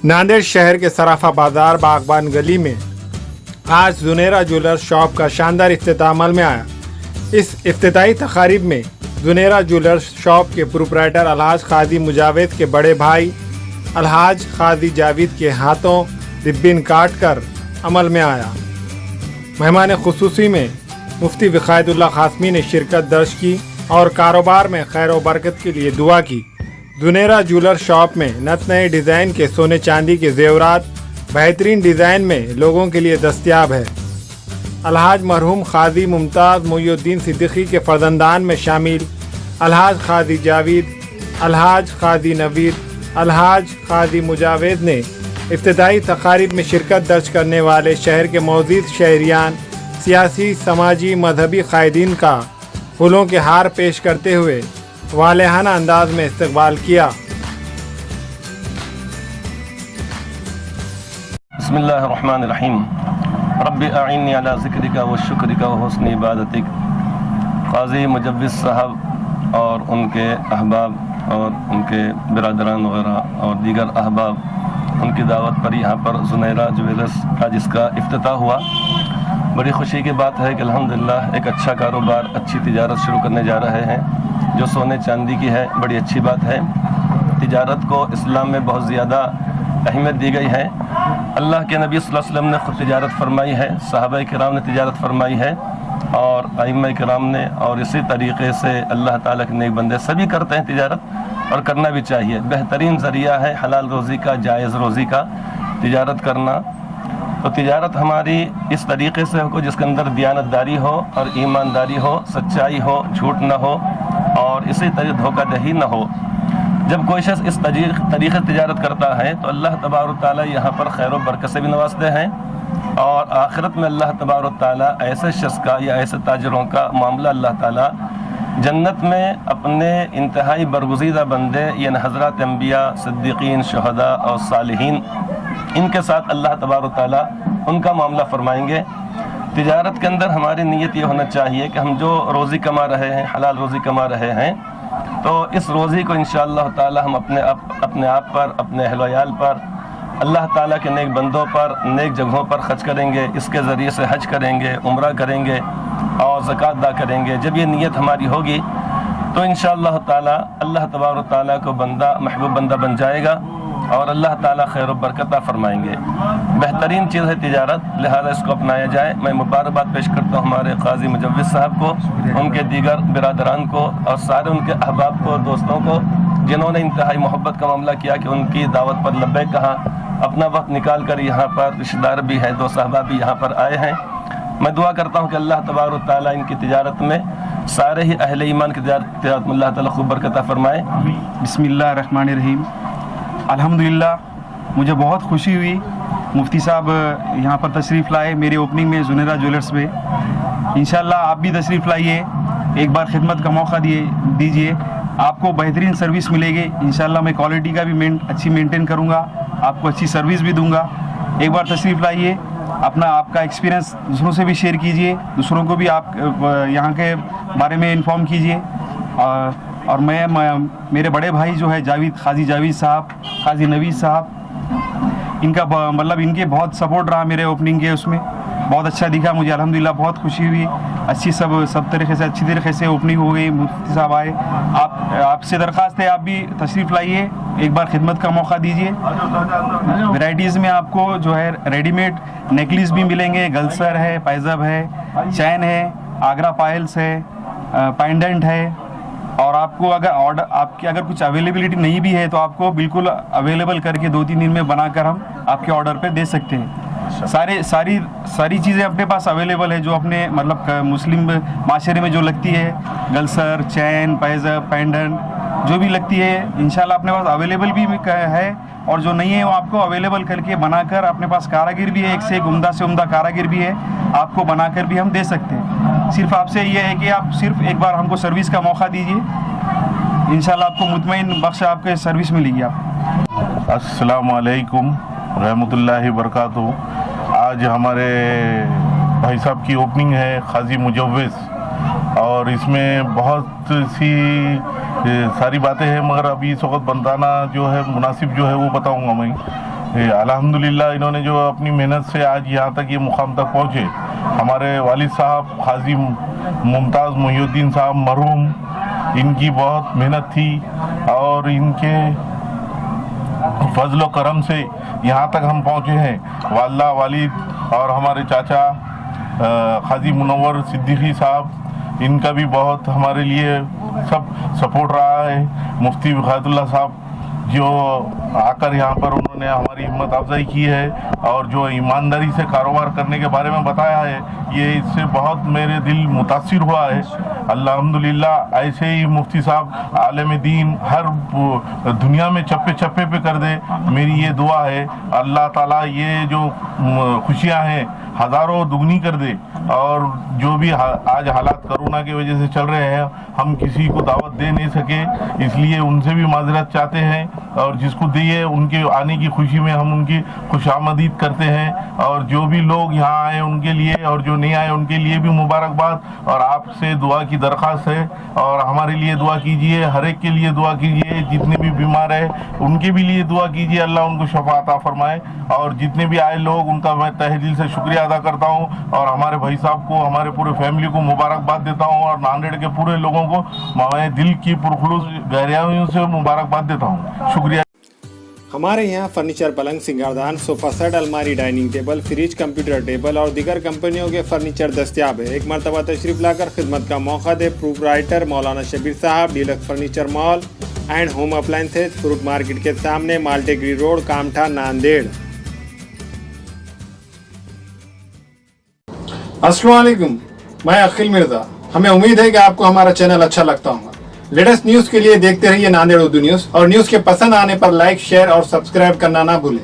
नांदेड़ शहर के सराफा बाजार बागबान गली में आज जुनेरा ज्वेलर्स शॉप का शानदार इफ्तिताह अमल में आया। इस इफ्तिताही तकारीब में जुनेरा ज्वेलर्स शॉप के प्रोप्राइटर अलहाज काजी मुजावेद के बड़े भाई अलहाज काजी जावेद के हाथों रिब्बिन काट कर अमल में आया। मेहमान खुसूसी में मुफ्ती विकायतुल्लाह कासमी ने शिरकत दर्ज की और कारोबार में खैर व बरकत के लिए दुआ की। जुनेरा ज्वेलर शॉप में नत नए डिज़ाइन के सोने चांदी के जेवरात बेहतरीन डिज़ाइन में लोगों के लिए दस्तयाब है। अलहाज मरहूम काजी मुमताज़ मोइनुद्दीन सिद्दीकी के फर्जंदान में शामिल अलहाज काजी जावेद, अलहाज काजी नवीद, अलहाज काजी मुजावेद ने इफ्तिताही तकारीब में शिरकत दर्ज करने वाले शहर के मौजूद शहरियान, सियासी, समाजी, मजहबी कायदीन का फूलों के हार पेश करते हुए वालेहाना अंदाज में इस्तकबाल किया। बिस्मिल्लाहिर्रहमानिर्रहीम। रब्बि अइन्नी अला ज़िक्रिका व शुक्रिका व हुस्नि इबादतिक। काजी मुजव्विद साहब और उनके अहबाब और उनके बिरादरान वगैरह और दीगर अहबाब उनकी दावत पर यहाँ पर जुनेरा ज्वेलर्स का जिसका इफ्तिताह हुआ, बड़ी खुशी की बात है कि अल्हम्दुलिल्लाह एक अच्छा कारोबार, अच्छी तिजारत शुरू करने जा रहे हैं जो सोने चांदी की है। बड़ी अच्छी बात है। तिजारत को इस्लाम में बहुत ज़्यादा अहमियत दी गई है। अल्लाह के नबी सल्लल्लाहु अलैहि वसल्लम ने ख़ुद तिजारत फरमाई है, सहाबा किराम ने तिजारत फरमाई है और अइम्मा किराम ने, और इसी तरीक़े से अल्लाह ताला के नेक बंदे सभी करते हैं तिजारत, और करना भी चाहिए। बेहतरीन ज़रिया है हलाल रोज़ी का, जायज़ रोज़ी का तिजारत करना। तो तिजारत हमारी इस तरीक़े से हो जिसके अंदर दियानतदारी हो और ईमानदारी हो, सच्चाई हो, झूठ न हो और इसी तरह धोखाधड़ी न हो। जब कोई शख्स इस तरीक़े से तिजारत करता है तो अल्लाह तबारक व तआला यहाँ पर खैर व बरकत से भी नवाजते हैं और आखिरत में अल्लाह तबारक व तआला ऐसे शख्स का या ऐसे ताजरों का मामला अल्लाह ताला जन्नत में अपने इंतहाई बरगुज़ीदा बंदे यानी हज़रत अंबिया, सिद्दीकीन, शुहदा और सालिहीन, इनके साथ अल्लाह तबारक व तआला उनका मामला फरमाएंगे। तिजारत के अंदर हमारी नीयत ये होना चाहिए कि हम जो रोज़ी कमा रहे हैं, हलाल रोज़ी कमा रहे हैं, तो इस रोज़ी को इंशाअल्लाह ताला हम अपने आप पर, अपने अहल वयाल पर, अल्लाह ताला के नेक बंदों पर, नेक जगहों पर खर्च करेंगे। इसके ज़रिए से हज करेंगे, उम्रा करेंगे और ज़कात अदा करेंगे। जब ये नीयत हमारी होगी तो इंशाअल्लाह ताला अल्लाह तबारक व तआला को बंदा महबूब बंदा बन जाएगा और अल्लाह ताला खैर व बरकत फरमाएंगे। बेहतरीन चीज़ है तिजारत, लिहाजा इसको अपनाया जाए। मैं मुबारकबाद पेश करता हूँ हमारे काजी मुजव्विद साहब को, उनके दीगर बिरादरान को और सारे उनके अहबाब को, दोस्तों को, जिन्होंने इंतहाई मोहब्बत का मामला किया कि उनकी दावत पर लब्बैक कहा, अपना वक्त निकाल कर यहाँ पर, रिश्तेदार भी हैं, दोस्त अहबाब भी यहाँ पर आए हैं। मैं दुआ करता हूँ कि अल्लाह तबारक व तआला इनकी तिजारत में सारे ही अहले ईमान की तिजारत में अल्लाह ताला खूब बरकत फरमाए। बिस्मिल्लाहिर्रहमानिर्रहीम। अल्हम्दुलिल्लाह, मुझे बहुत खुशी हुई मुफ्ती साहब यहाँ पर तशरीफ़ लाए मेरे ओपनिंग में जुनेरा ज्वेलर्स में। इंशाल्लाह आप भी तशरीफ़ लाइए, एक बार खिदमत का मौका दीजिए, आपको बेहतरीन सर्विस मिलेगी। इंशाल्लाह मैं क्वालिटी का भी अच्छी मेंटेन करूँगा, आपको अच्छी सर्विस भी दूँगा। एक बार तशरीफ़ लाइए, आपका एक्सपीरियंस दूसरों से भी शेयर कीजिए, दूसरों को भी आप यहाँ के बारे में इन्फॉर्म कीजिए। और मैं मेरे बड़े भाई जो है काजी जावेद साहब, काजी नवीद साहब, इनका मतलब इनके बहुत सपोर्ट रहा मेरे ओपनिंग के, उसमें बहुत अच्छा दिखा मुझे। अल्हम्दुलिल्लाह बहुत खुशी हुई, अच्छी सब तरीके से अच्छी तरीके से ओपनिंग हो गई। मुफ्ती साहब आए, आपसे दरख्वास्त है आप भी तशरीफ़ लाइए, एक बार खिदमत का मौका दीजिए। वैराइटीज़ में आपको जो है रेडीमेड नेकलेस भी मिलेंगे, गलसर है, पायजब है, चैन है, आगरा पायल्स है, पेंडेंट है। और आपको आपकी अगर कुछ अवेलेबिलिटी नहीं भी है तो आपको बिल्कुल अवेलेबल करके 2-3 दिन में बनाकर हम आपके ऑर्डर पे दे सकते हैं। सारी चीज़ें अपने पास अवेलेबल है जो अपने मतलब मुस्लिम माशरे में जो लगती है, गलसर, चैन, पायजब, पेंडेंट जो भी लगती है इंशाल्लाह अपने पास अवेलेबल भी है, और जो नहीं है वो आपको अवेलेबल करके बनाकर, अपने पास कारागिर भी है, एक से एक उम्दा से उम्दा कारागिर भी है, आपको बनाकर भी हम दे सकते हैं। सिर्फ आपसे ये है कि आप सिर्फ एक बार हमको सर्विस का मौका दीजिए, इंशाल्लाह आपको मुतमईन बख्श आपके सर्विस मिलेगी। आप अस्सलामु अलैकुम रहमतुल्लाहि बरकातुहू। आज हमारे भाई साहब की ओपनिंग है काजी मुजव्विद, और इसमें बहुत सी सारी बातें हैं, मगर अभी इस वक्त बताना जो है मुनासिब जो है वो बताऊंगा मैं। अल्हम्दुलिल्लाह इन्होंने जो अपनी मेहनत से आज यहाँ तक ये मुकाम तक पहुँचे, हमारे वालिद साहब खाजी मुमताज़ मोहिउद्दीन साहब मरहूम, इनकी बहुत मेहनत थी और इनके फजल करम से यहाँ तक हम पहुँचे हैं। वाला वालिद और हमारे चाचा खाजी मुनव्वर सिद्दीकी साहब, इनका भी बहुत हमारे लिए सब सपोर्ट रहा है। मुफ्ती विकायतुल्लाह साहब जो आकर यहाँ पर उन्होंने हमारी हिम्मत अफजाई की है और जो ईमानदारी से कारोबार करने के बारे में बताया है, ये इससे बहुत मेरे दिल मुतासिर हुआ है। अल्हम्दुलिल्लाह ऐसे ही मुफ्ती साहब आलम दीन हर दुनिया में चप्पे चप्पे पे कर दे, मेरी ये दुआ है। अल्लाह ताला ये जो खुशियाँ हैं हज़ारों दुगनी कर दे। और जो भी आज हालात कोरोना की वजह से चल रहे हैं, हम किसी को दावत दे नहीं सके, इसलिए उनसे भी माजरत चाहते हैं और जिसको दिए उनके आने की खुशी में हम उनकी खुशामदीद करते हैं। और जो भी लोग यहाँ आए उनके लिए और जो नहीं आए उनके लिए भी मुबारकबाद। और आपसे दुआ की दरख्वास्त है और हमारे लिए दुआ कीजिए, हर एक के लिए दुआ कीजिए, जितने भी बीमार है उनके भी लिए दुआ कीजिए, अल्लाह उनको शफा अता फरमाए। और जितने भी आए लोग उनका मैं तहे दिल से शुक्रिया अदा करता हूँ और हमारे भाई साहब को, हमारे पूरे फैमिली को मुबारकबाद देता हूँ और नांदेड़ के पूरे लोगों को मैं दिल की पुरखुलूस गहराइयों से मुबारकबाद देता हूँ। शुक्रिया। हमारे यहाँ फर्नीचर, पलंग, सिंगारदान, सोफ़ा सेट, अलमारी, dining table, fridge, computer table और दीगर कंपनियों के फर्नीचर दस्तियाब है। एक मरतबा तशरीफ़ लाकर खिदमत का मौका दे। प्रोपराइटर मौलाना शबीर साहब, deluxe furniture mall and home appliances, fruit market के सामने, माल्टेगरी रोड, कामठा, नांदेड़। अस्सलाम वालेकुम, मैं अखिल मिर्ज़ा। हमें उम्मीद है कि आपको हमारा चैनल अच्छा लगता होगा। लेटेस्ट न्यूज़ के लिए देखते रहिए नांदेड़ उर्दू न्यूज़ और न्यूज़ के पसंद आने पर लाइक, शेयर और सब्सक्राइब करना ना भूलें।